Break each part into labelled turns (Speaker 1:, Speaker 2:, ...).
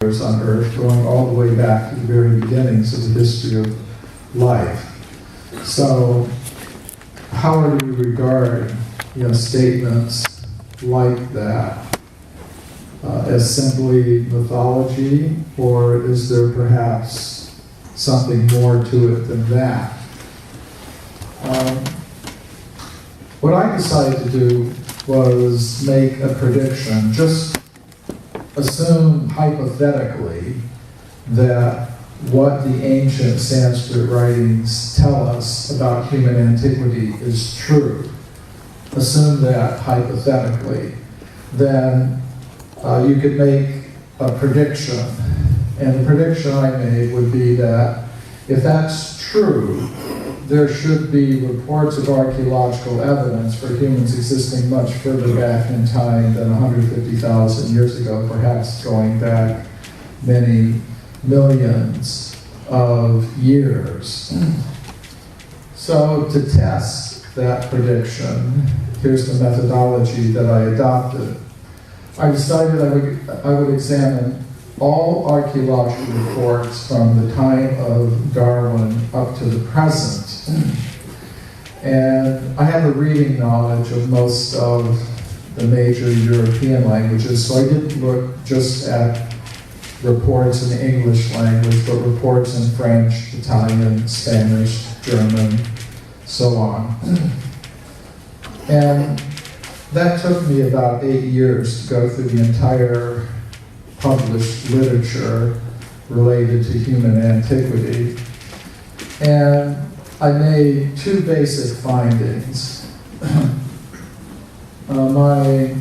Speaker 1: on Earth, going all the way back to the very beginnings of the history of life. So, how do you regard, statements like that as simply mythology, or is there perhaps something more to it than that? What I decided to do was make a prediction. Just assume hypothetically that what the ancient Sanskrit writings tell us about human antiquity is true. Assume that hypothetically. Then you could make a prediction. And the prediction I made would be that if that's true, there should be reports of archaeological evidence for humans existing much further back in time than 150,000 years ago, perhaps going back many millions of years. So to test that prediction, here's the methodology that I adopted. I decided I would examine all archaeological reports from the time of Darwin up to the present. And I have a reading knowledge of most of the major European languages, so I didn't look just at reports in the English language, but reports in French, Italian, Spanish, German, so on. And that took me about 8 years to go through the entire published literature related to human antiquity. And I made two basic findings. My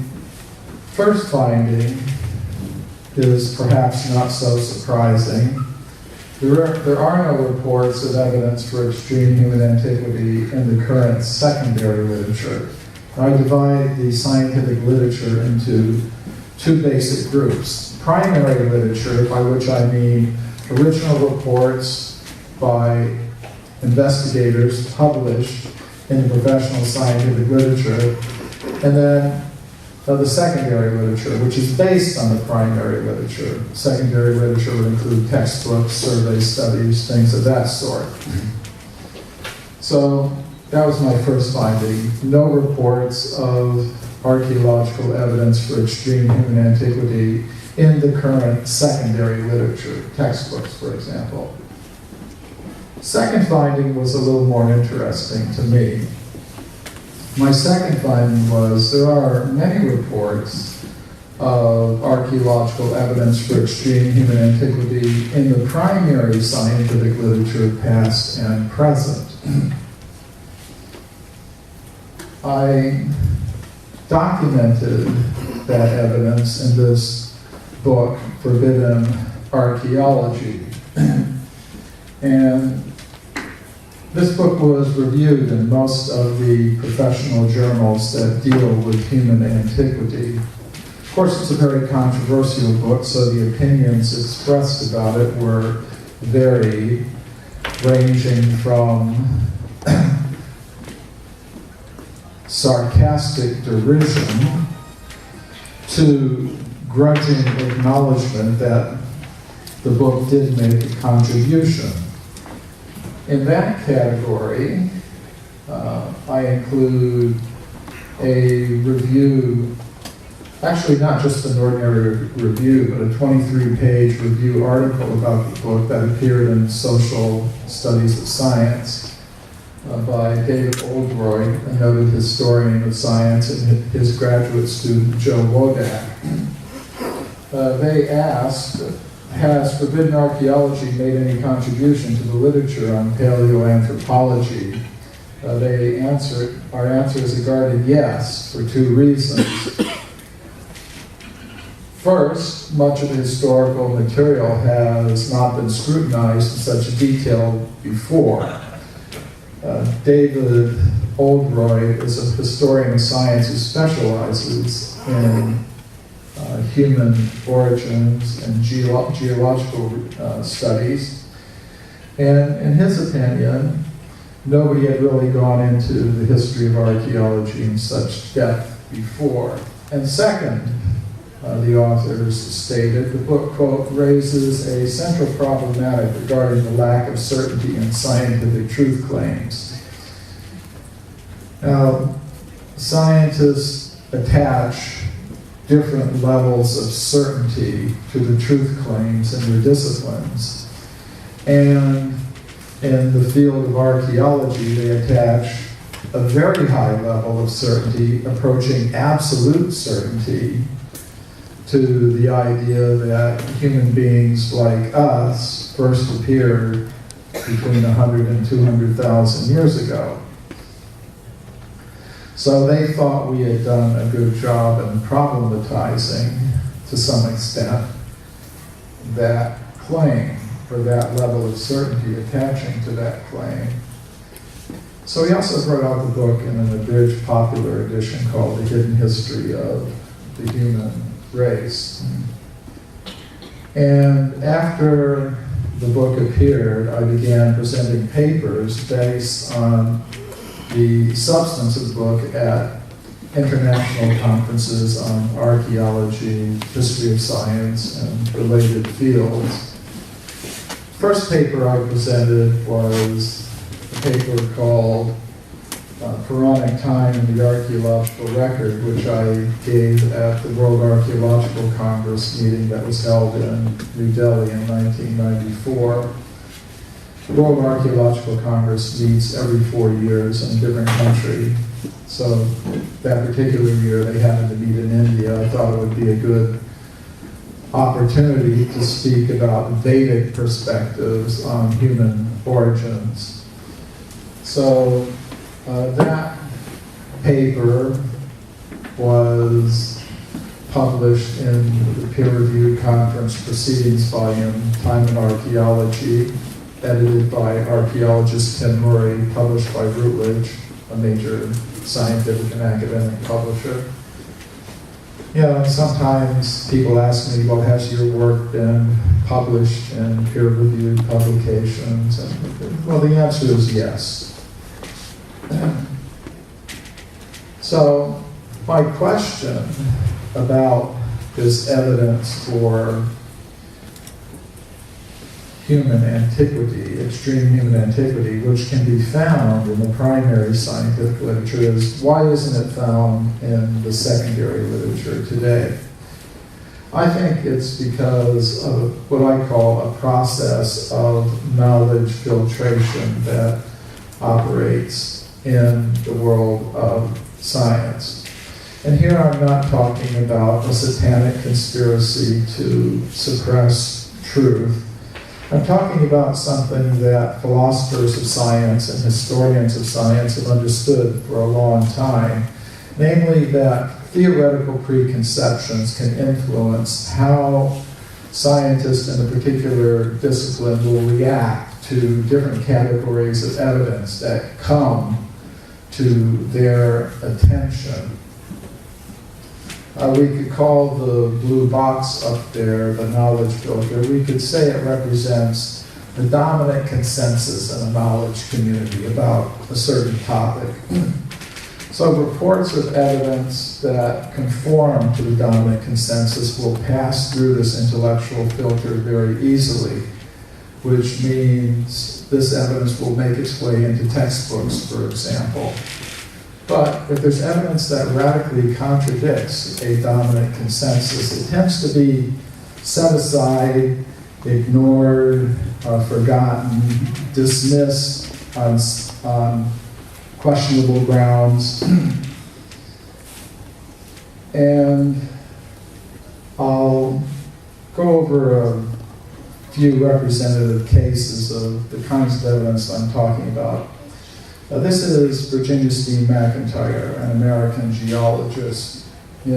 Speaker 1: first finding is perhaps not so surprising. There are no reports of evidence for extreme human antiquity in the current secondary literature. I divide the scientific literature into two basic groups. Primary literature, by which I mean original reports by investigators published in the professional scientific literature, and then the secondary literature, which is based on the primary literature. Secondary literature would include textbooks, survey studies, things of that sort. So that was my first finding. No reports of archaeological evidence for extreme human antiquity in the current secondary literature, textbooks, for example. Second finding was a little more interesting to me. My second finding was there are many reports of archaeological evidence for extreme human antiquity in the primary scientific literature, past and present. I documented that evidence in this book, Forbidden Archaeology. And this book was reviewed in most of the professional journals that deal with human antiquity. Of course, it's a very controversial book, so the opinions expressed about it were varied, ranging from sarcastic derision to grudging acknowledgement that the book did make a contribution. In that category, I include a review, actually not just an ordinary review, but a 23-page review article about the book that appeared in Social Studies of Science by David Oldroyd, a noted historian of science, and his graduate student, Joe Wodak. They asked, has Forbidden Archaeology made any contribution to the literature on paleoanthropology? Our answer is a guarded yes, for two reasons. First, much of the historical material has not been scrutinized in such detail before. David Oldroyd is a historian of science who specializes in human origins and geological studies. And in his opinion, nobody had really gone into the history of archaeology in such depth before. And second, the authors stated, the book, quote, raises a central problematic regarding the lack of certainty in scientific truth claims. Now, scientists attach different levels of certainty to the truth claims in their disciplines. And in the field of archaeology, they attach a very high level of certainty, approaching absolute certainty, to the idea that human beings like us first appeared between 100 and 200,000 years ago. So they thought we had done a good job in problematizing, to some extent, that claim, or that level of certainty attaching to that claim. So he also brought out the book in an abridged popular edition called The Hidden History of the Human Race. And after the book appeared, I began presenting papers based on the substance of the book at international conferences on archaeology, history of science, and related fields. First paper I presented was a paper called Pharaonic Time in the Archaeological Record, which I gave at the World Archaeological Congress meeting that was held in New Delhi in 1994. The World Archaeological Congress meets every 4 years in a different country. So that particular year they happened to meet in India. I thought it would be a good opportunity to speak about Vedic perspectives on human origins. So that paper was published in the peer-reviewed conference proceedings volume, Time in Archaeology, edited by archaeologist Tim Murray, published by Routledge, a major scientific and academic publisher. You know, sometimes people ask me, well, has your work been published in peer-reviewed publications? And, well, the answer is yes. So my question about this evidence for human antiquity, extreme human antiquity, which can be found in the primary scientific literature, is why isn't it found in the secondary literature today? I think it's because of what I call a process of knowledge filtration that operates in the world of science. And here I'm not talking about a satanic conspiracy to suppress truth. I'm talking about something that philosophers of science and historians of science have understood for a long time, namely that theoretical preconceptions can influence how scientists in a particular discipline will react to different categories of evidence that come to their attention. We could call the blue box up there the knowledge filter. We could say it represents the dominant consensus in a knowledge community about a certain topic. So reports of evidence that conform to the dominant consensus will pass through this intellectual filter very easily, which means this evidence will make its way into textbooks, for example. But if there's evidence that radically contradicts a dominant consensus, it tends to be set aside, ignored, forgotten, dismissed on questionable grounds. And I'll go over a few representative cases of the kinds of evidence I'm talking about. This is Virginia Steen McIntyre, an American geologist.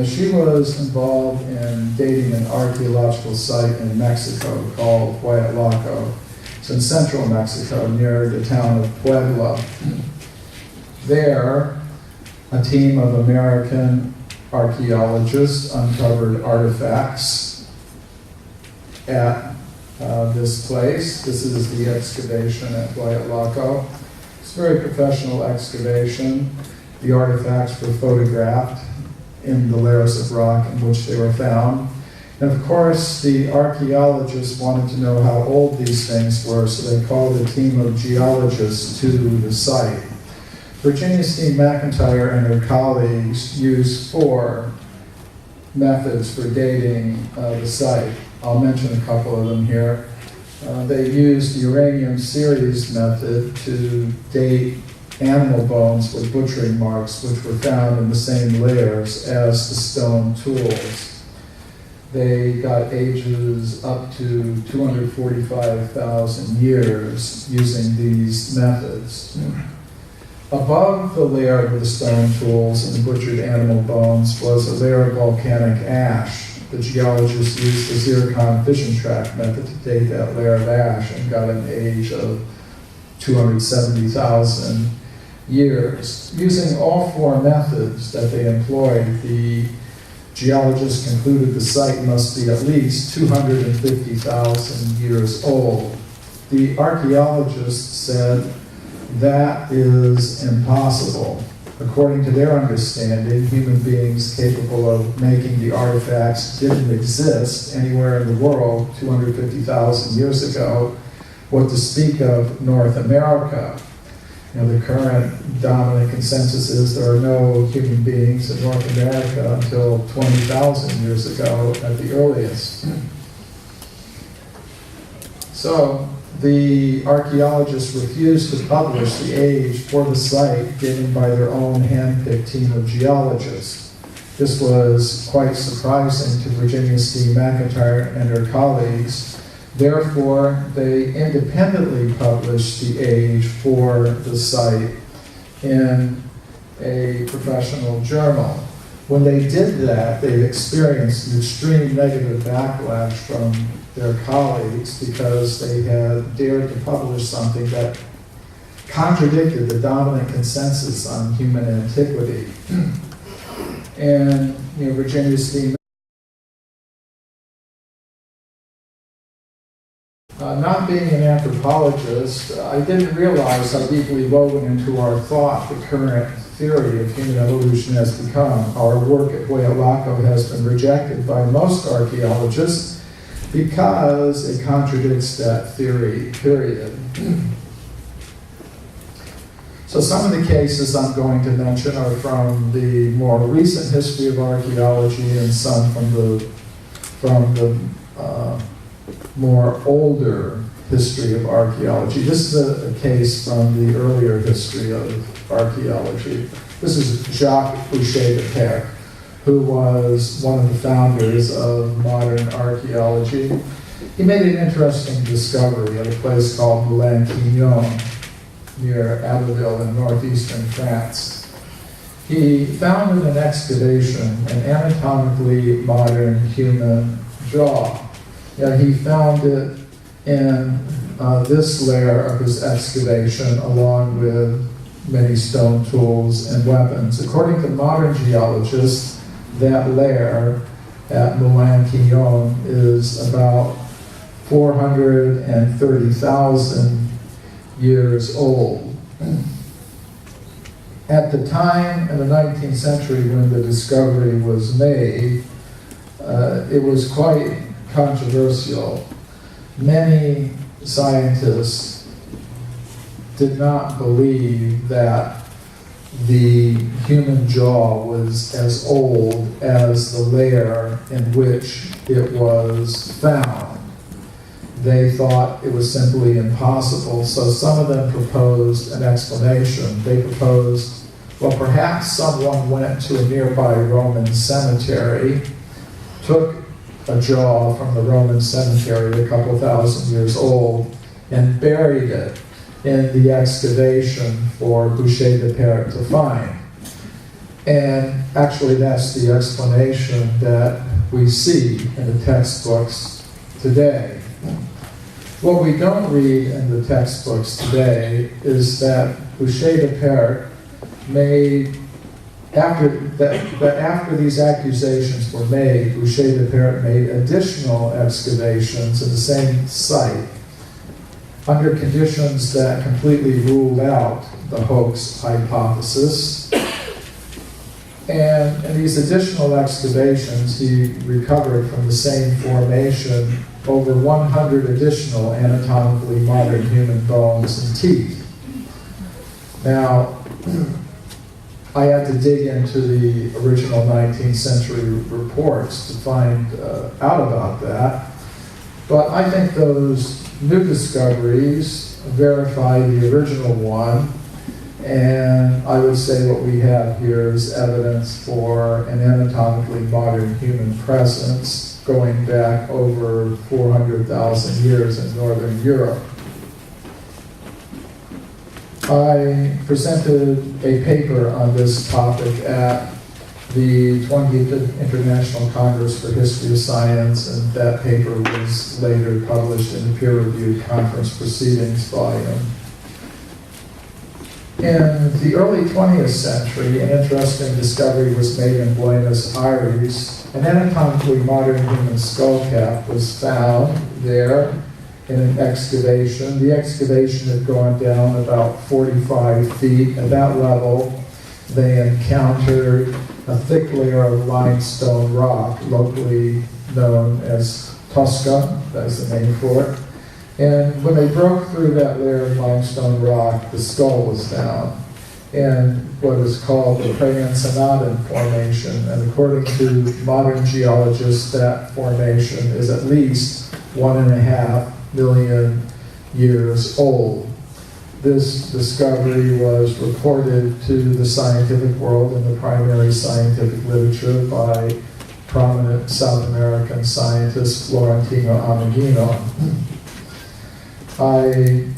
Speaker 1: She was involved in dating an archaeological site in Mexico called Huayatlaco. It's in central Mexico near the town of Puebla. There, a team of American archaeologists uncovered artifacts at this place. This is the excavation at Huayatlaco. It's a very professional excavation. The artifacts were photographed in the layers of rock in which they were found. And of course, the archaeologists wanted to know how old these things were, so they called a team of geologists to the site. Virginia Steen McIntyre and her colleagues used 4 methods for dating the site. I'll mention a couple of them here. They used the uranium series method to date animal bones with butchering marks, which were found in the same layers as the stone tools. They got ages up to 245,000 years using these methods. Above the layer of the stone tools and butchered animal bones was a layer of volcanic ash. The geologists used the zircon fission track method to date that layer of ash and got an age of 270,000 years. Using all 4 methods that they employed, the geologists concluded the site must be at least 250,000 years old. The archaeologists said that is impossible. According to their understanding, human beings capable of making the artifacts didn't exist anywhere in the world 250,000 years ago. What to speak of North America? The current dominant consensus is there are no human beings in North America until 20,000 years ago at the earliest. So the archaeologists refused to publish the age for the site given by their own hand-picked team of geologists. This was quite surprising to Virginia Steen McIntyre and her colleagues. Therefore, they independently published the age for the site in a professional journal. When they did that, they experienced an extreme negative backlash from their colleagues because they had dared to publish something that contradicted the dominant consensus on human antiquity. And Virginia Steen, not being an anthropologist, I didn't realize how deeply woven into our thought the current theory of human evolution has become. Our work at Huayalaco has been rejected by most archaeologists because it contradicts that theory, period. So some of the cases I'm going to mention are from the more recent history of archaeology and some from the more older history of archaeology. This is a case from the earlier history of archaeology. This is Jacques Boucher-de-Père, who was one of the founders of modern archaeology. He made an interesting discovery at a place called Moulin-Quignon, near Abbeville in northeastern France. He found in an excavation an anatomically modern human jaw. He found it in this layer of his excavation, along with many stone tools and weapons. According to modern geologists, that layer at Moulin-Quignon is about 430,000 years old. At the time in the 19th century when the discovery was made, it was quite controversial. Many scientists did not believe that the human jaw was as old as the layer in which it was found. They thought it was simply impossible, so some of them proposed an explanation. They proposed, well, perhaps someone went to a nearby Roman cemetery, took a jaw from the Roman cemetery a couple thousand years old, and buried it in the excavation for Boucher-de-Père to find. And actually that's the explanation that we see in the textbooks today. What we don't read in the textbooks today is that Boucher-de-Père made, after these accusations were made, Boucher-de-Père made additional excavations in the same site under conditions that completely ruled out the hoax hypothesis. And in these additional excavations, he recovered from the same formation over 100 additional anatomically modern human bones and teeth. Now, I had to dig into the original 19th century reports to find out about that, but I think those new discoveries verify the original one, and I would say what we have here is evidence for an anatomically modern human presence going back over 400,000 years in Northern Europe. I presented a paper on this topic at the 20th International Congress for History of Science, and that paper was later published in the peer-reviewed conference proceedings volume. In the early 20th century, an interesting discovery was made in Buenos Aires. An anatomically modern human skull cap was found there in an excavation. The excavation had gone down about 45 feet. At that level, they encountered a thick layer of limestone rock, locally known as Tosca, that's the name for it. And when they broke through that layer of limestone rock, the skull was found in what is called the Praensonaden Formation. And according to modern geologists, that formation is at least 1.5 million years old. This discovery was reported to the scientific world in the primary scientific literature by prominent South American scientist Florentino Ameghino. I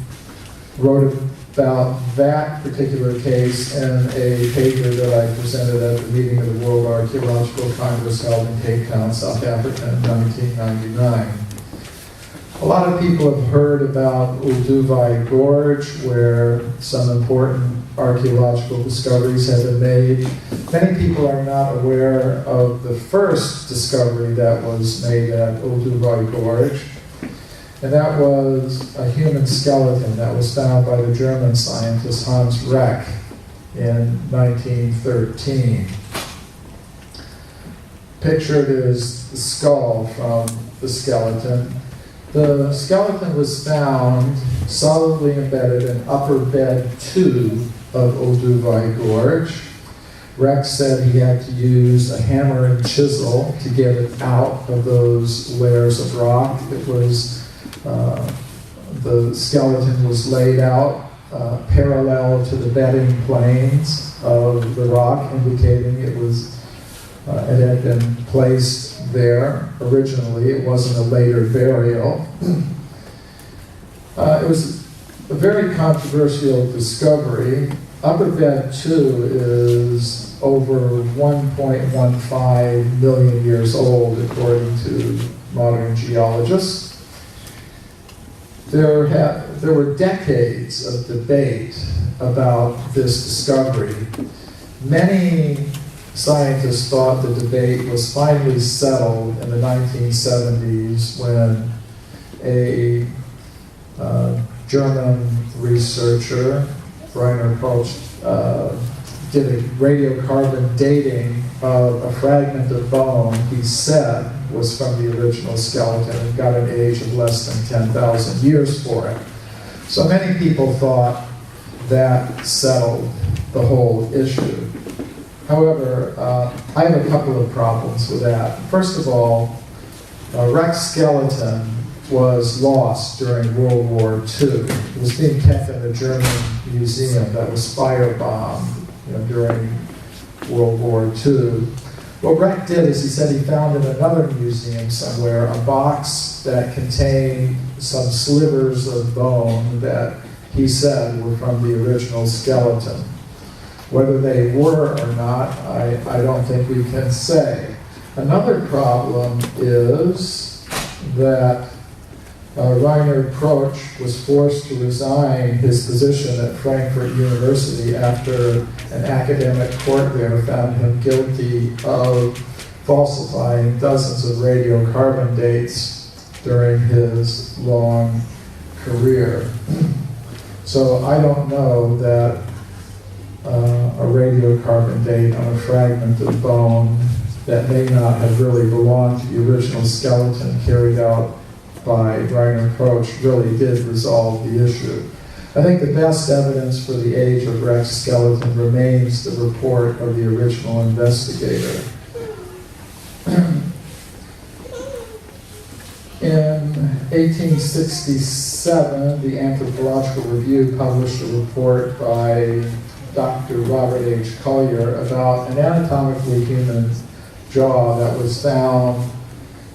Speaker 1: wrote about that particular case in a paper that I presented at the meeting of the World Archaeological Congress held in Cape Town, South Africa in 1999. A lot of people have heard about Olduvai Gorge, where some important archaeological discoveries have been made. Many people are not aware of the first discovery that was made at Olduvai Gorge, and that was a human skeleton that was found by the German scientist Hans Reck in 1913. Pictured is the skull from the skeleton. The skeleton was found solidly embedded in upper bed 2 of Olduvai Gorge. Rex said he had to use a hammer and chisel to get it out of those layers of rock. It was the skeleton was laid out parallel to the bedding planes of the rock, indicating it had been placed there originally. It wasn't a later burial. It was a very controversial discovery. Upper bed 2 is over 1.15 million years old, according to modern geologists. There were decades of debate about this discovery. Many scientists thought the debate was finally settled in the 1970s when a German researcher, Rainer Proch, did a radiocarbon dating of a fragment of bone he said was from the original skeleton and got an age of less than 10,000 years for it. So many people thought that settled the whole issue. However, I have a couple of problems with that. First of all, Rex skeleton was lost during World War II. It was being kept in a German museum that was firebombed during World War II. What Rex did is he said he found in another museum somewhere a box that contained some slivers of bone that he said were from the original skeleton. Whether they were or not, I don't think we can say. Another problem is that Rainer Proch was forced to resign his position at Frankfurt University after an academic court there found him guilty of falsifying dozens of radiocarbon dates during his long career. So I don't know that a radiocarbon date on a fragment of bone that may not have really belonged to the original skeleton carried out by Reiner Kroch really did resolve the issue. I think the best evidence for the age of Rex skeleton remains the report of the original investigator. In 1867, the Anthropological Review published a report by Dr. Robert H. Collier about an anatomically human jaw that was found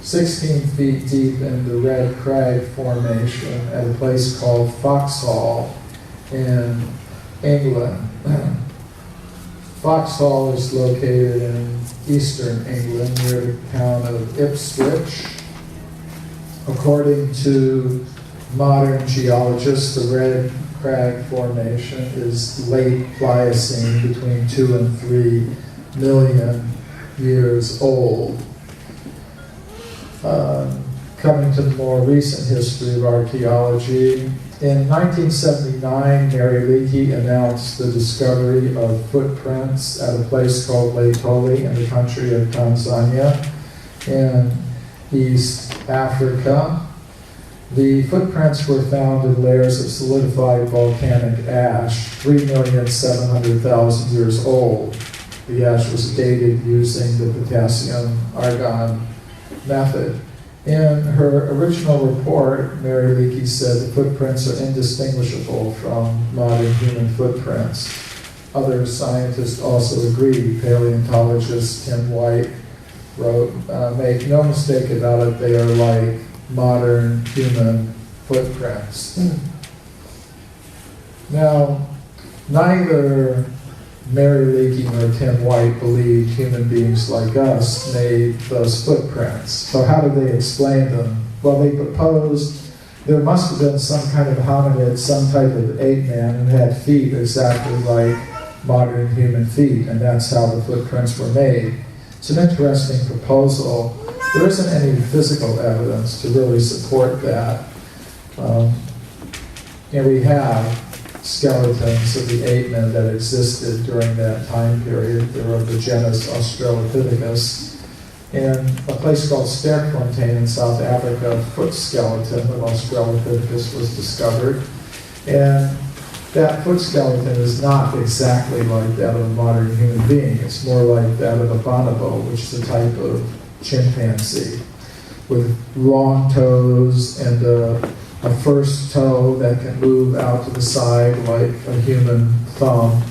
Speaker 1: 16 feet deep in the Red Crag Formation at a place called Foxhall in England. Foxhall is located in eastern England near the town of Ipswich. According to modern geologists, the Red Crag Formation is late Pliocene, between 2 and 3 million years old. Coming to the more recent history of archaeology, in 1979, Mary Leakey announced the discovery of footprints at a place called Laetoli in the country of Tanzania in East Africa. The footprints were found in layers of solidified volcanic ash, 3,700,000 years old. The ash was dated using the potassium-argon method. In her original report, Mary Leakey said the footprints are indistinguishable from modern human footprints. Other scientists also agreed. Paleontologist Tim White wrote, make no mistake about it, they are like modern human footprints. Now, neither Mary Leakey nor Tim White believed human beings like us made those footprints. So how did they explain them? Well, they proposed there must have been some kind of hominid, some type of ape man who had feet exactly like modern human feet, and that's how the footprints were made. It's an interesting proposal. There isn't any physical evidence to really support that. We have skeletons of the ape men that existed during that time period. They were of the genus Australopithecus. In a place called Sterkfontein in South Africa, a foot skeleton of Australopithecus was discovered. And that foot skeleton is not exactly like that of a modern human being. It's more like that of a bonobo, which is a type of chimpanzee, with long toes and a first toe that can move out to the side like a human thumb.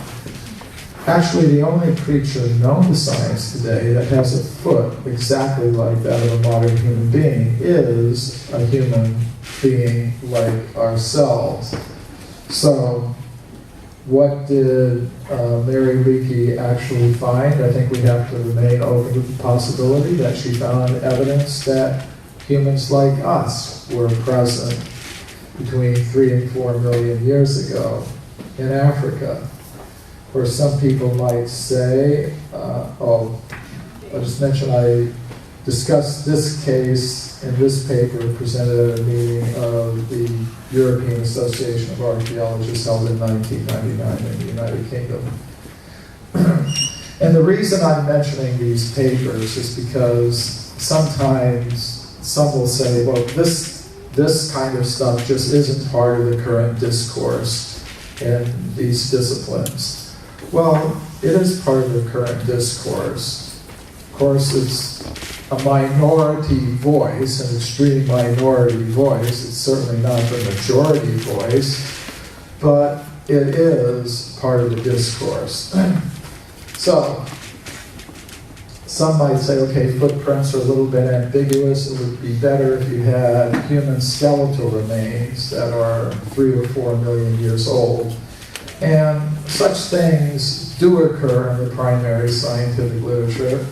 Speaker 1: Actually, the only creature known to science today that has a foot exactly like that of a modern human being is a human being like ourselves. So, what did Mary Leakey actually find? I think we have to remain open to the possibility that she found evidence that humans like us were present between 3 and 4 million years ago in Africa. Or some people might say, I'll just mention I discussed this case in this paper presented at a meeting of the European Association of Archaeologists held in 1999 in the United Kingdom. And the reason I'm mentioning these papers is because sometimes some will say, well, this kind of stuff just isn't part of the current discourse in these disciplines. Well, it is part of the current discourse. Of course, it's a minority voice, an extreme minority voice. It's certainly not the majority voice, but it is part of the discourse. So, some might say, okay, footprints are a little bit ambiguous. It would be better if you had human skeletal remains that are 3 or 4 million years old. And such things do occur in the primary scientific literature.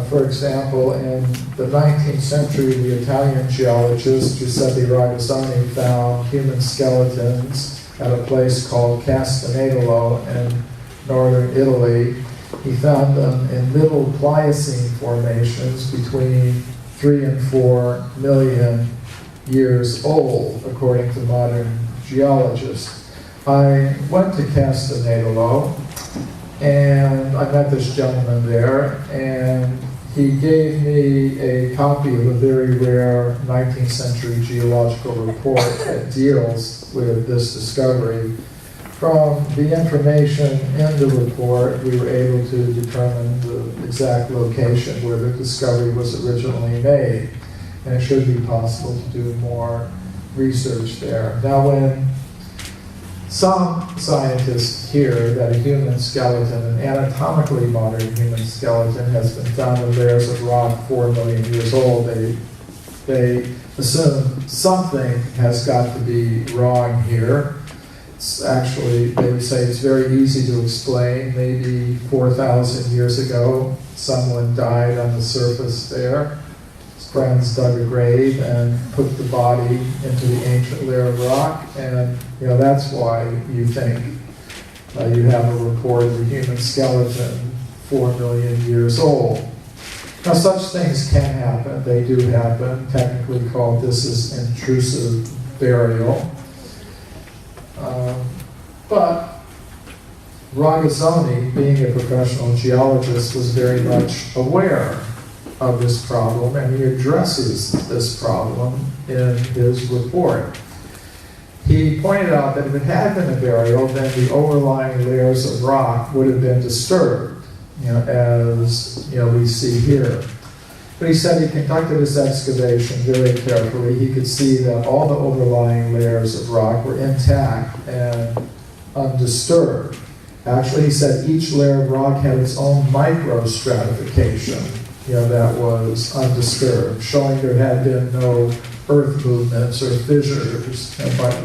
Speaker 1: For example, in the 19th century, the Italian geologist Giuseppe Ragazzoni found human skeletons at a place called Castanedolo in northern Italy. He found them in middle Pliocene formations between 3 and 4 million years old, according to modern geologists. I went to Castanedolo. And I met this gentleman there, and he gave me a copy of a very rare 19th century geological report that deals with this discovery. From the information in the report, we were able to determine the exact location where the discovery was originally made. And it should be possible to do more research there. Now, when some scientists hear that a human skeleton, an anatomically modern human skeleton, has been found in layers of rock 4 million years old, they assume something has got to be wrong here. It's actually, they would say it's very easy to explain. Maybe 4,000 years ago, someone died on the surface there. His friends dug a grave and put the body into the ancient layer of rock, and that's why you think you have a report of a human skeleton 4 million years old. Now, such things can happen. They do happen. Technically called, this is intrusive burial. But Ragazzoni, being a professional geologist, was very much aware of this problem, and he addresses this problem in his report. He pointed out that if it had been a burial, then the overlying layers of rock would have been disturbed, as we see here. But he said he conducted his excavation very carefully. He could see that all the overlying layers of rock were intact and undisturbed. Actually, he said each layer of rock had its own microstratification, that was undisturbed, showing there had been no earth movements or fissures,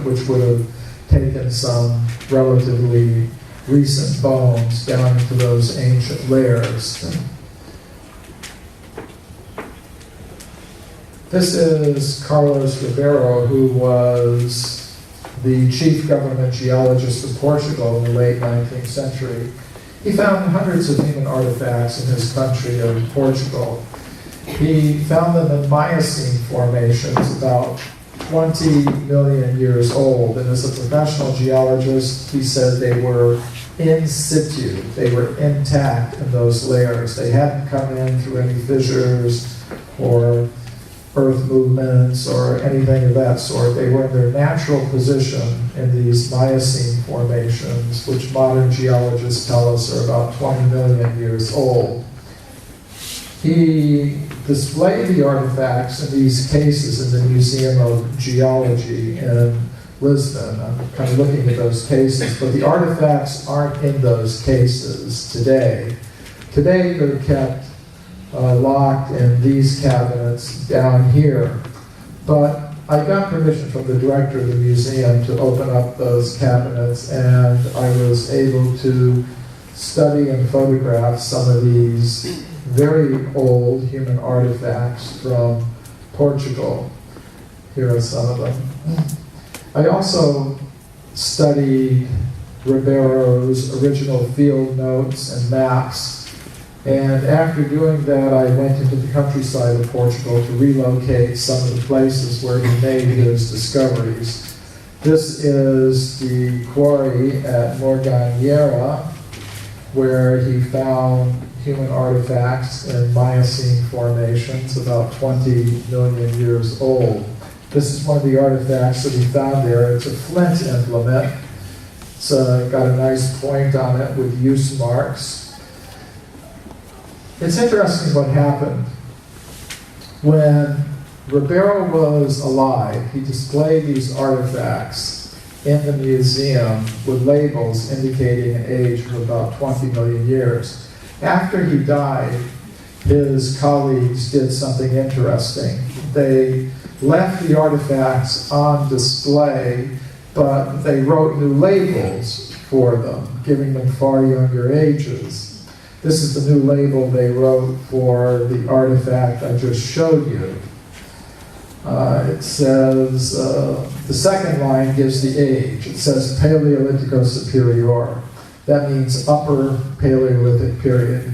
Speaker 1: which would have taken some relatively recent bones down into those ancient layers. This is Carlos Ribeiro, who was the chief government geologist of Portugal in the late 19th century. He found hundreds of human artifacts in his country of Portugal. He found them in Miocene formations about 20 million years old. And as a professional geologist, he said they were in situ. They were intact in those layers. They hadn't come in through any fissures or earth movements or anything of that sort. They were in their natural position in these Miocene formations, which modern geologists tell us are about 20 million years old. He displayed the artifacts in these cases in the Museum of Geology in Lisbon. I'm kind of looking at those cases, but the artifacts aren't in those cases today. Today they're kept locked in these cabinets down here. But I got permission from the director of the museum to open up those cabinets, and I was able to study and photograph some of these very old human artifacts from Portugal. Here are some of them. I also studied Ribeiro's original field notes and maps. And after doing that, I went into the countryside of Portugal to relocate some of the places where he made his discoveries. This is the quarry at Morganheira, where he found human artifacts in Miocene formations about 20 million years old. This is one of the artifacts that he found there. It's a flint implement. It's got a nice point on it with use marks. It's interesting what happened. When Ribeiro was alive, he displayed these artifacts in the museum with labels indicating an age of about 20 million years. After he died, his colleagues did something interesting. They left the artifacts on display, but they wrote new labels for them, giving them far younger ages. This is the new label they wrote for the artifact I just showed you. It says, the second line gives the age. It says Paleolitico Superior. That means upper Paleolithic period.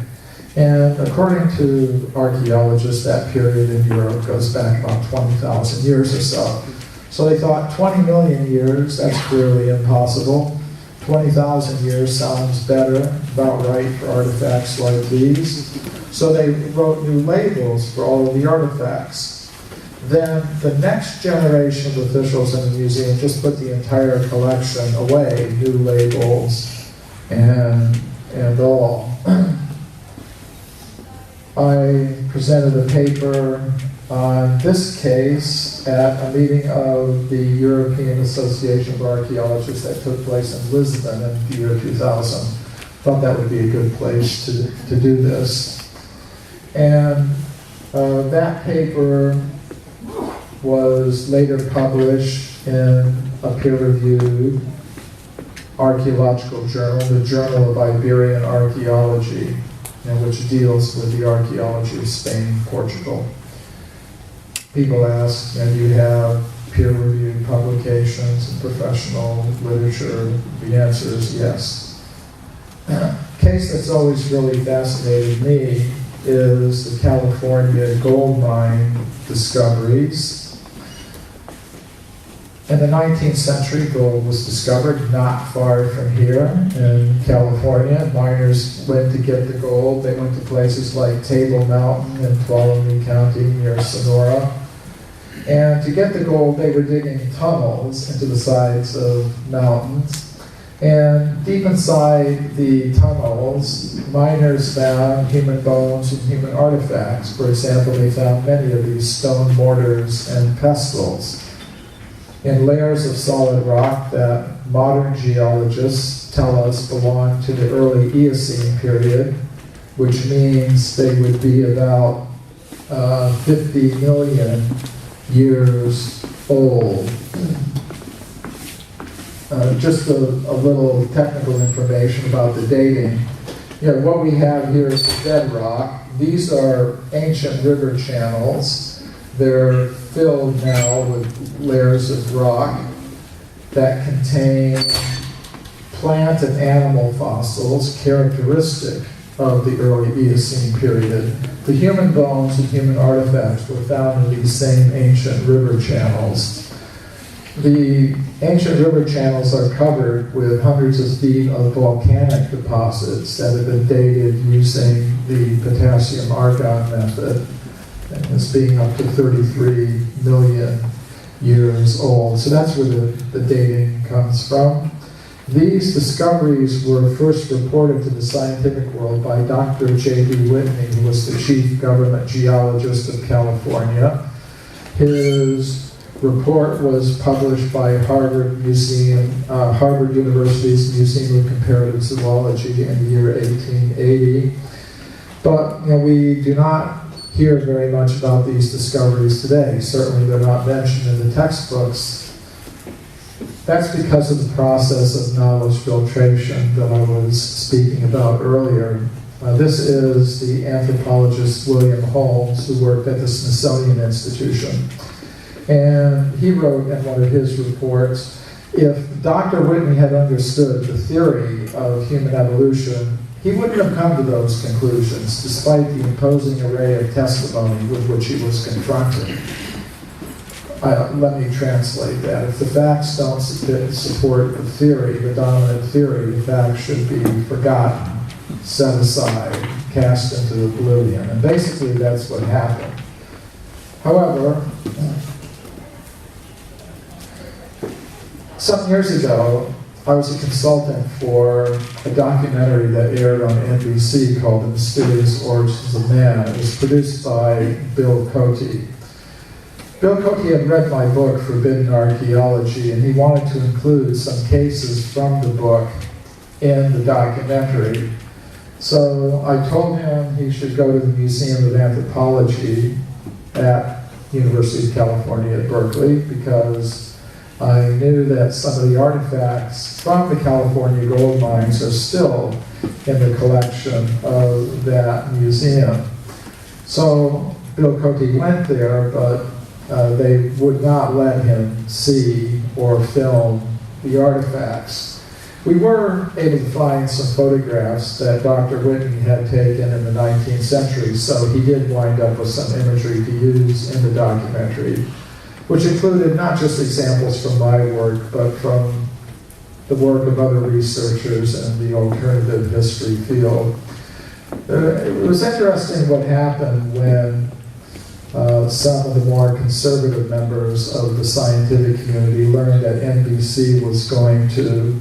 Speaker 1: And according to archaeologists, that period in Europe goes back about 20,000 years or so. So they thought 20 million years, that's clearly impossible. 20,000 years sounds better, about right for artifacts like these. So they wrote new labels for all of the artifacts. Then the next generation of officials in the museum just put the entire collection away, new labels and all. I presented a paper on this case at a meeting of the European Association of Archaeologists that took place in Lisbon in the year 2000. Thought that would be a good place to do this. And that paper was later published in a peer-reviewed archaeological journal, the Journal of Iberian Archaeology, which deals with the archaeology of Spain, Portugal. People ask, do you have peer-reviewed publications and professional literature? The answer is yes. A case that's always really fascinated me is the California gold mine discoveries. In the 19th century, gold was discovered not far from here in California. Miners went to get the gold. They went to places like Table Mountain in Tuolumne County near Sonora. And to get the gold, they were digging tunnels into the sides of mountains. And deep inside the tunnels, miners found human bones and human artifacts. For example, they found many of these stone mortars and pestles in layers of solid rock that modern geologists tell us belong to the early Eocene period, which means they would be about 50 million years old. Just a little technical information about the dating. What we have here is the bedrock. These are ancient river channels. They're filled now with layers of rock that contain plant and animal fossils characteristic of the early Eocene period. The human bones and human artifacts were found in these same ancient river channels. The ancient river channels are covered with hundreds of feet of volcanic deposits that have been dated using the potassium argon method, and as being up to 33 million years old. So that's where the dating comes from. These discoveries were first reported to the scientific world by Dr. J.B. Whitney, who was the chief government geologist of California. His report was published by Harvard University's Museum of Comparative Zoology in the year 1880. But we do not hear very much about these discoveries today. Certainly they're not mentioned in the textbooks. That's because of the process of knowledge filtration that I was speaking about earlier. This is the anthropologist William Holmes, who worked at the Smithsonian Institution. And he wrote in one of his reports, if Dr. Whitney had understood the theory of human evolution, he wouldn't have come to those conclusions, despite the imposing array of testimony with which he was confronted. Let me translate that. If the facts don't support the theory, the dominant theory, the facts should be forgotten, set aside, cast into oblivion. And basically that's what happened. However, some years ago, I was a consultant for a documentary that aired on NBC called The Mysterious Origins of Man. It was produced by Bill Cote. Bill Cote had read my book, Forbidden Archaeology, and he wanted to include some cases from the book in the documentary. So I told him he should go to the Museum of Anthropology at University of California at Berkeley, because I knew that some of the artifacts from the California gold mines are still in the collection of that museum. So Bill Cote went there, but they would not let him see or film the artifacts. We were able to find some photographs that Dr. Whitney had taken in the 19th century, so he did wind up with some imagery to use in the documentary, which included not just examples from my work, but from the work of other researchers in the alternative history field. It was interesting what happened when some of the more conservative members of the scientific community learned that NBC was going to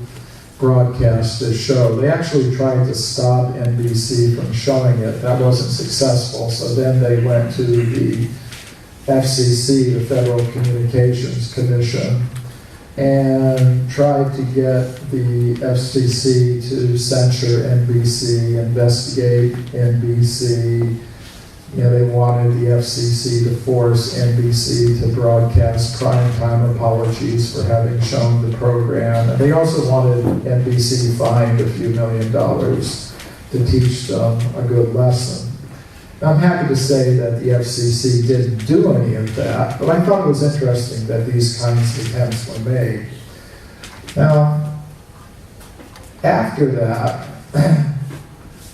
Speaker 1: broadcast this show. They actually tried to stop NBC from showing it. That wasn't successful, so then they went to the FCC, the Federal Communications Commission, and tried to get the FCC to censure NBC, investigate NBC. They wanted the FCC to force NBC to broadcast primetime apologies for having shown the program. And they also wanted NBC fined a few $1 million to teach them a good lesson. Now, I'm happy to say that the FCC didn't do any of that, but I thought it was interesting that these kinds of attempts were made. Now, after that,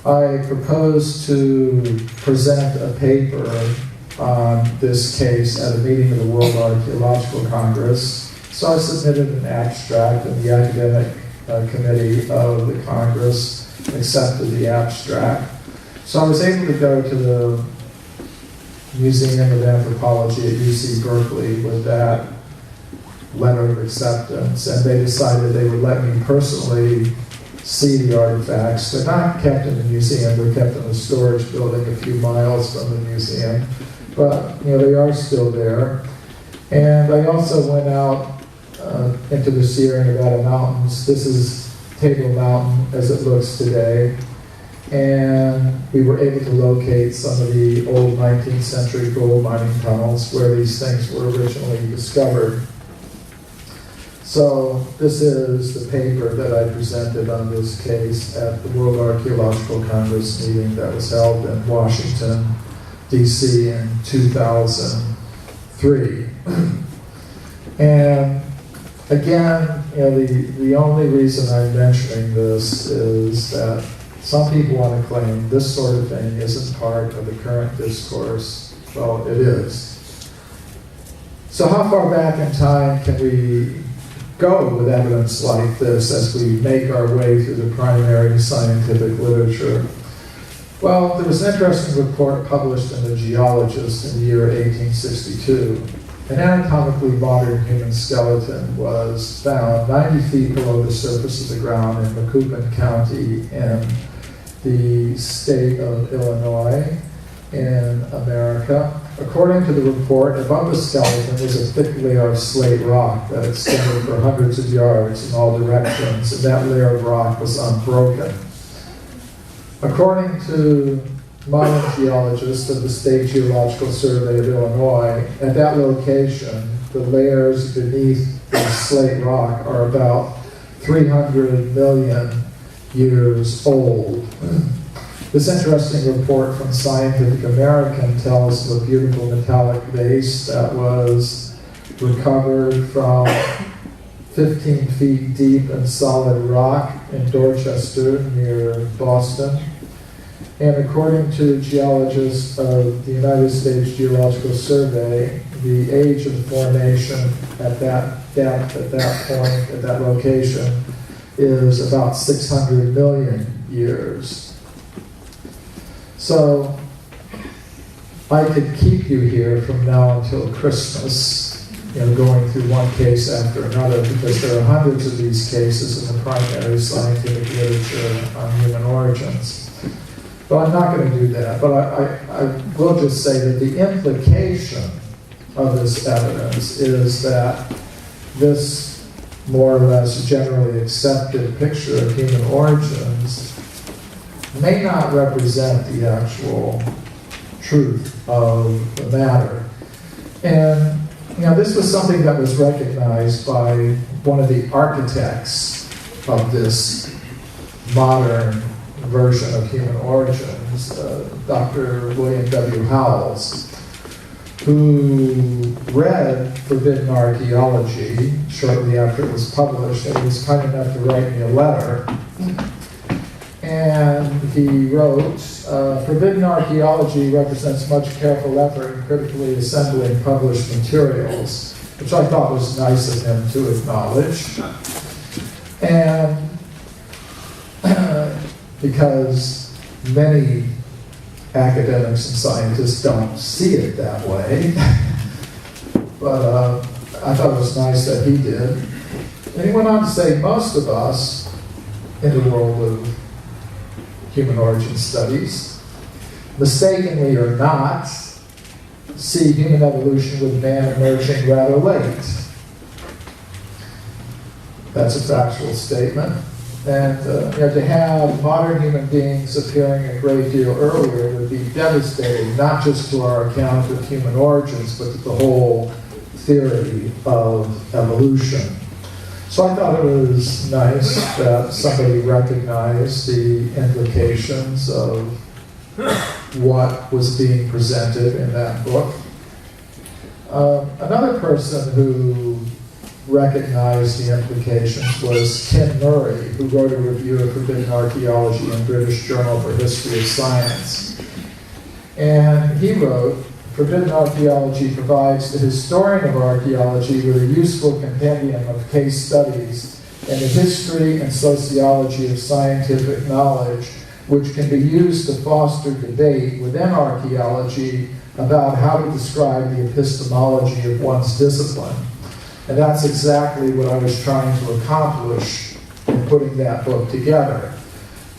Speaker 1: I proposed to present a paper on this case at a meeting of the World Archaeological Congress. So I submitted an abstract, and the academic committee of the Congress accepted the abstract. So I was able to go to the Museum of Anthropology at UC Berkeley with that letter of acceptance, and they decided they would let me personally see the artifacts. They're not kept in the museum, they're kept in a storage building a few miles from the museum, but they are still there. And I also went out into the Sierra Nevada mountains. This is Table Mountain as it looks today, and we were able to locate some of the old 19th century gold mining tunnels where these things were originally discovered. So this is the paper that I presented on this case at the World Archaeological Congress meeting that was held in Washington, D.C. in 2003. And again, the only reason I'm mentioning this is that some people want to claim this sort of thing isn't part of the current discourse. Well, it is. So how far back in time can we go with evidence like this as we make our way through the primary scientific literature? Well, there was an interesting report published in The Geologist in the year 1862. An anatomically modern human skeleton was found 90 feet below the surface of the ground in Macoupin County in the state of Illinois in America. According to the report, above the skeleton was a thick layer of slate rock that extended for hundreds of yards in all directions, and that layer of rock was unbroken. According to modern geologists of the State Geological Survey of Illinois, at that location, the layers beneath the slate rock are about 300 million years old. This interesting report from Scientific American tells of a beautiful metallic vase that was recovered from 15 feet deep in solid rock in Dorchester near Boston. And according to geologists of the United States Geological Survey, the age of the formation at that depth, at that point, at that location, is about 600 million years. So I could keep you here from now until Christmas, going through one case after another, because there are hundreds of these cases in the primary scientific literature on human origins. But I'm not going to do that. But I will just say that the implication of this evidence is that this more or less generally accepted picture of human origins may not represent the actual truth of the matter. And this was something that was recognized by one of the architects of this modern version of human origins, Dr. William W. Howells, who read Forbidden Archaeology shortly after it was published, and he was kind enough to write me a letter. And he wrote, Forbidden Archaeology represents much careful effort in critically assembling published materials, which I thought was nice of him to acknowledge. And because many academics and scientists don't see it that way, but I thought it was nice that he did. And he went on to say most of us in the world of human origin studies, mistakenly or not, see human evolution with man emerging rather late. That's a factual statement. And to have modern human beings appearing a great deal earlier would be devastating, not just to our account of human origins, but to the whole theory of evolution. So I thought it was nice that somebody recognized the implications of what was being presented in that book. Another person who recognized the implications was Tim Murray, who wrote a review of Forbidden Archaeology in British Journal for History of Science. And he wrote, Forbidden Archaeology provides the historian of archaeology with a useful compendium of case studies and the history and sociology of scientific knowledge, which can be used to foster debate within archaeology about how to describe the epistemology of one's discipline. And that's exactly what I was trying to accomplish in putting that book together,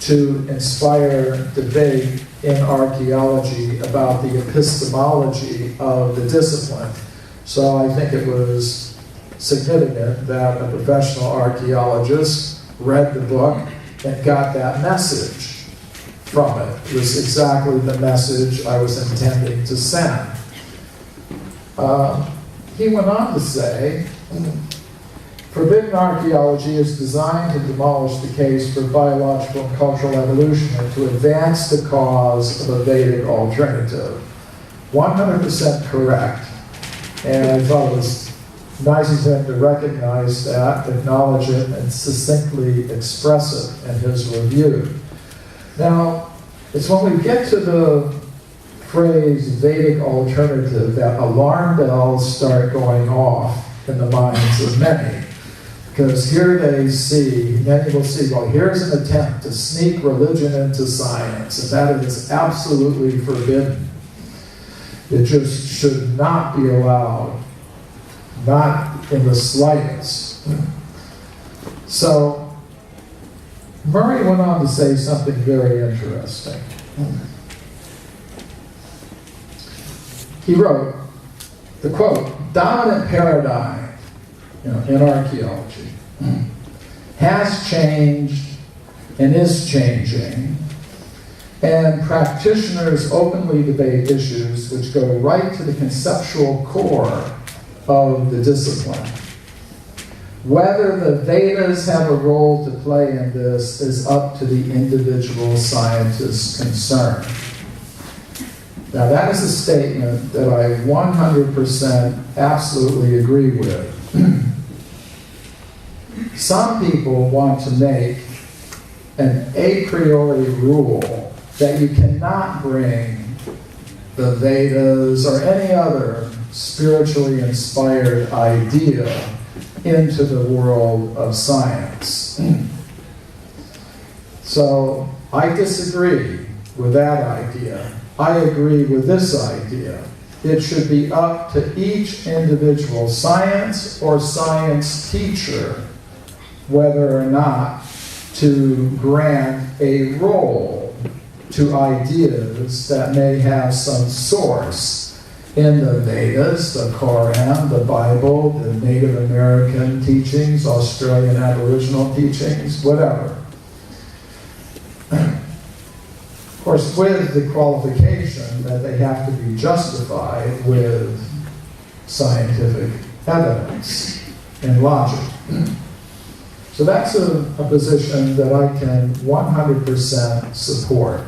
Speaker 1: to inspire debate in archaeology about the epistemology of the discipline. So I think it was significant that a professional archaeologist read the book and got that message from it. It was exactly the message I was intending to send. He went on to say, Forbidden Archaeology is designed to demolish the case for biological and cultural evolution and to advance the cause of a Vedic alternative. 100% correct. And I thought it was nice of him to recognize that, acknowledge it, and succinctly express it in his review. Now, it's when we get to the phrase Vedic alternative that alarm bells start going off in the minds of many. Because here they see, many will see, well, here's an attempt to sneak religion into science, and that is absolutely forbidden. It just should not be allowed, not in the slightest. So, Murray went on to say something very interesting. He wrote, the quote, dominant paradigm in archaeology has changed and is changing, and practitioners openly debate issues which go right to the conceptual core of the discipline. Whether the Vedas have a role to play in this is up to the individual scientist concerned. Now that is a statement that I 100% absolutely agree with. Some people want to make an a priori rule that you cannot bring the Vedas or any other spiritually inspired idea into the world of science. So I disagree with that idea. I agree with this idea. It should be up to each individual science or science teacher whether or not to grant a role to ideas that may have some source in the Vedas, the Quran, the Bible, the Native American teachings, Australian Aboriginal teachings, whatever. Of course, with the qualification that they have to be justified with scientific evidence and logic. So that's a position that I can 100% support.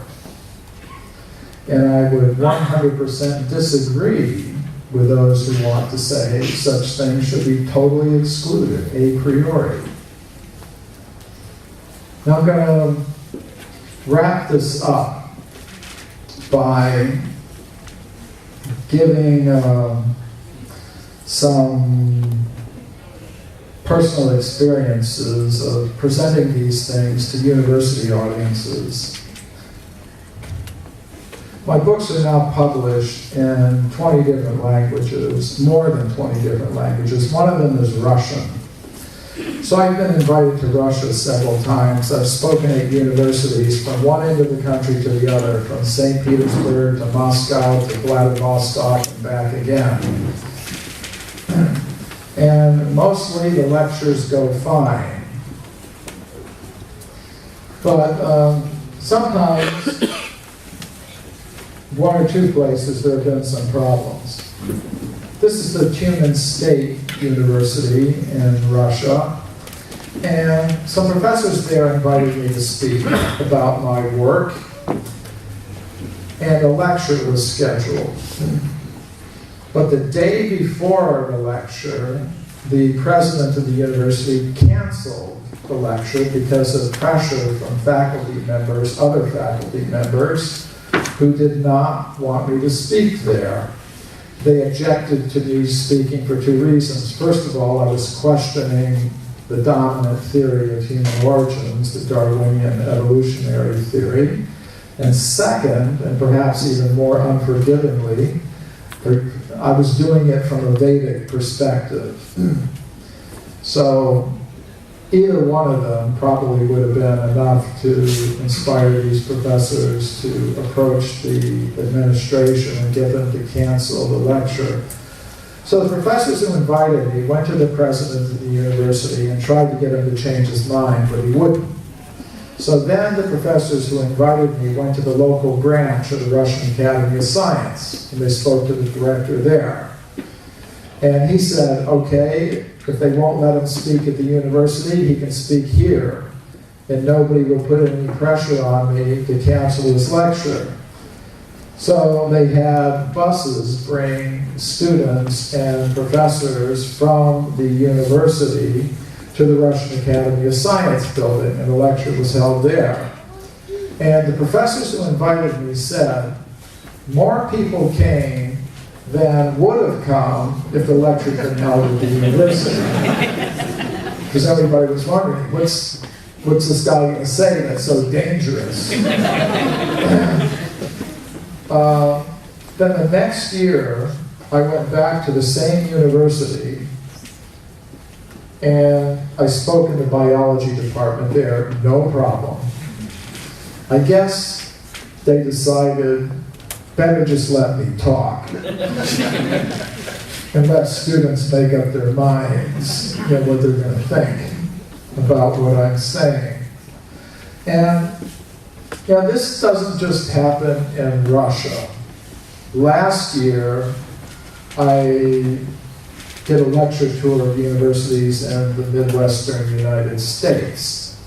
Speaker 1: And I would 100% disagree with those who want to say such things should be totally excluded a priori. Now I'm going to wrap this up by giving some personal experiences of presenting these things to university audiences. My books are now published in 20 different languages, more than 20 different languages. One of them is Russian. So I've been invited to Russia several times. I've spoken at universities from one end of the country to the other, from St. Petersburg to Moscow to Vladivostok and back again. And mostly the lectures go fine. But sometimes, one or two places, there have been some problems. This is the Tumen State University in Russia, and some professors there invited me to speak about my work, and a lecture was scheduled. But the day before the lecture, the president of the university canceled the lecture because of pressure from faculty members, other faculty members, who did not want me to speak there. They objected to me speaking for two reasons. First of all, I was questioning the dominant theory of human origins, the Darwinian evolutionary theory. And second, and perhaps even more unforgivingly, I was doing it from a Vedic perspective. So either one of them probably would have been enough to inspire these professors to approach the administration and get them to cancel the lecture. So the professors who invited me went to the president of the university and tried to get him to change his mind, but he wouldn't. So then the professors who invited me went to the local branch of the Russian Academy of Science, and they spoke to the director there. And he said, okay, if they won't let him speak at the university, he can speak here. And nobody will put any pressure on me to cancel his lecture. So they had buses bring students and professors from the university to the Russian Academy of Science building, and the lecture was held there. And the professors who invited me said, more people came than would have come if the lecture had been held at the university. Because everybody was wondering, what's this guy going to say that's so dangerous? Then the next year, I went back to the same university, and I spoke in the biology department there, no problem. I guess they decided, better just let me talk and let students make up their minds, you know, what they're going to think about what I'm saying. And you know, this doesn't just happen in Russia. Last year, I did a lecture tour of universities in the Midwestern United States.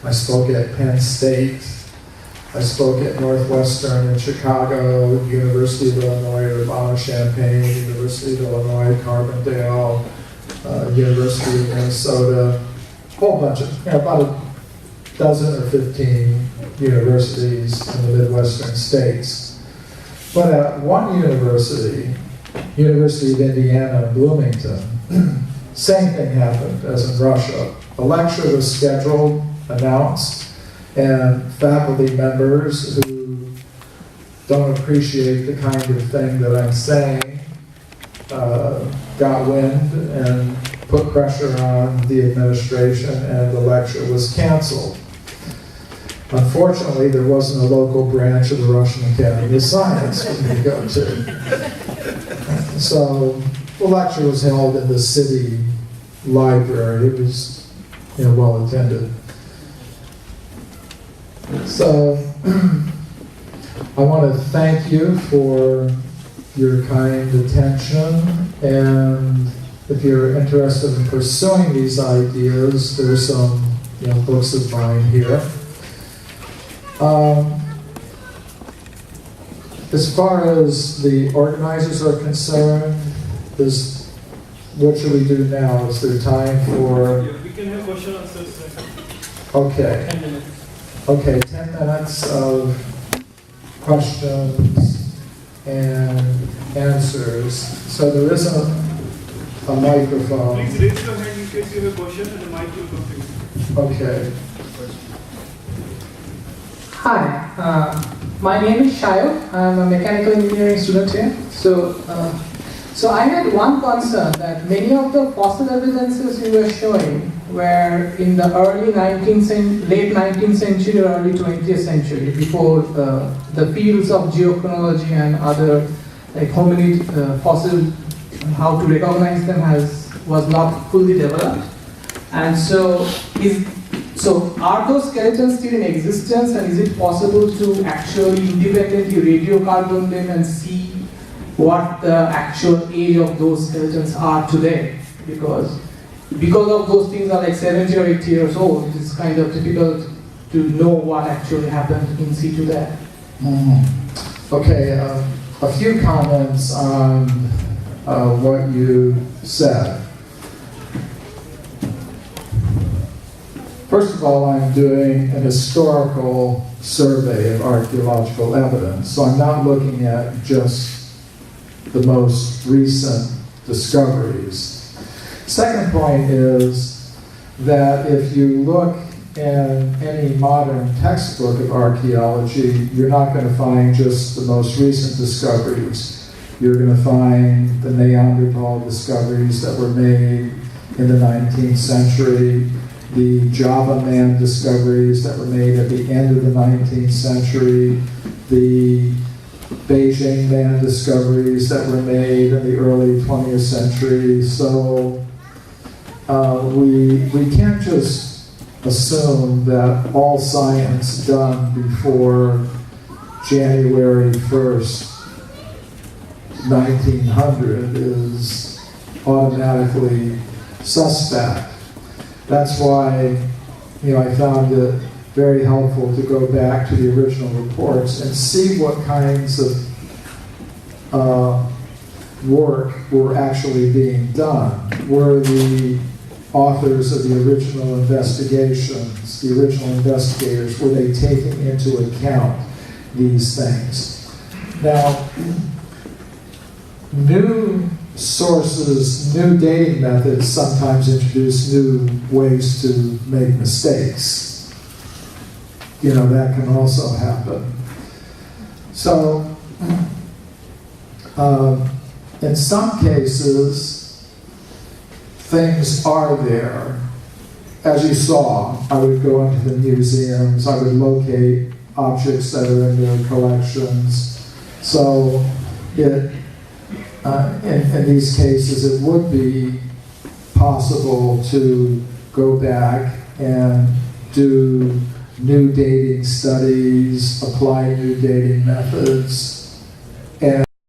Speaker 1: I spoke at Penn State. I spoke at Northwestern in Chicago, University of Illinois Urbana-Champaign, University of Illinois Carbondale, University of Minnesota, a whole bunch of, about a dozen or 15 universities in the Midwestern states. But at one university, University of Indiana in Bloomington, same thing happened as in Russia. A lecture was scheduled, announced, and faculty members who don't appreciate the kind of thing that I'm saying got wind and put pressure on the administration, and the lecture was canceled. Unfortunately, there wasn't a local branch of the Russian Academy of Science for me to go to. So the lecture was held in the city library. It was, you know, well attended. So I want to thank you for your kind attention, and if you're interested in pursuing these ideas, there's some, you know, books of mine here. As far as the organizers are concerned, what should we do now? Is there time for?
Speaker 2: We can have question and answers.
Speaker 1: Okay.
Speaker 2: 10 minutes.
Speaker 1: Okay, 10 minutes of questions and answers. So there isn't a microphone.
Speaker 2: Please raise your hand in case you have a question and the mic will come to you.
Speaker 1: Okay.
Speaker 3: Hi, my name is Shayo. I'm a mechanical engineering student here. So I had one concern that many of the fossil evidences you were showing were in the late 19th century or early 20th century, before the fields of geochronology and other like hominid fossil, how to recognize them was not fully developed. And so are those skeletons still in existence, and is it possible to actually independently radiocarbon them and see what the actual age of those skeletons are today? Because of those things are like 70 or 80 years old, it's kind of difficult to know what actually happened in situ there.
Speaker 1: Okay, a few comments on what you said. First of all, I'm doing an historical survey of archaeological evidence, so I'm not looking at just the most recent discoveries. Second point is that if you look in any modern textbook of archaeology, you're not going to find just the most recent discoveries. You're going to find the Neanderthal discoveries that were made in the 19th century, the Java man discoveries that were made at the end of the 19th century, the Beijing man discoveries that were made in the early 20th century. So we can't just assume that all science done before January 1st, 1900 is automatically suspect. That's why, I found it very helpful to go back to the original reports and see what kinds of work were actually being done. Were the authors of the original investigations, the original investigators, were they taking into account these things? Now, new sources, new dating methods sometimes introduce new ways to make mistakes. That can also happen. So, in some cases, things are there. As you saw, I would go into the museums, I would locate objects that are in their collections. So, in these cases, it would be possible to go back and do new dating studies, apply new dating methods, and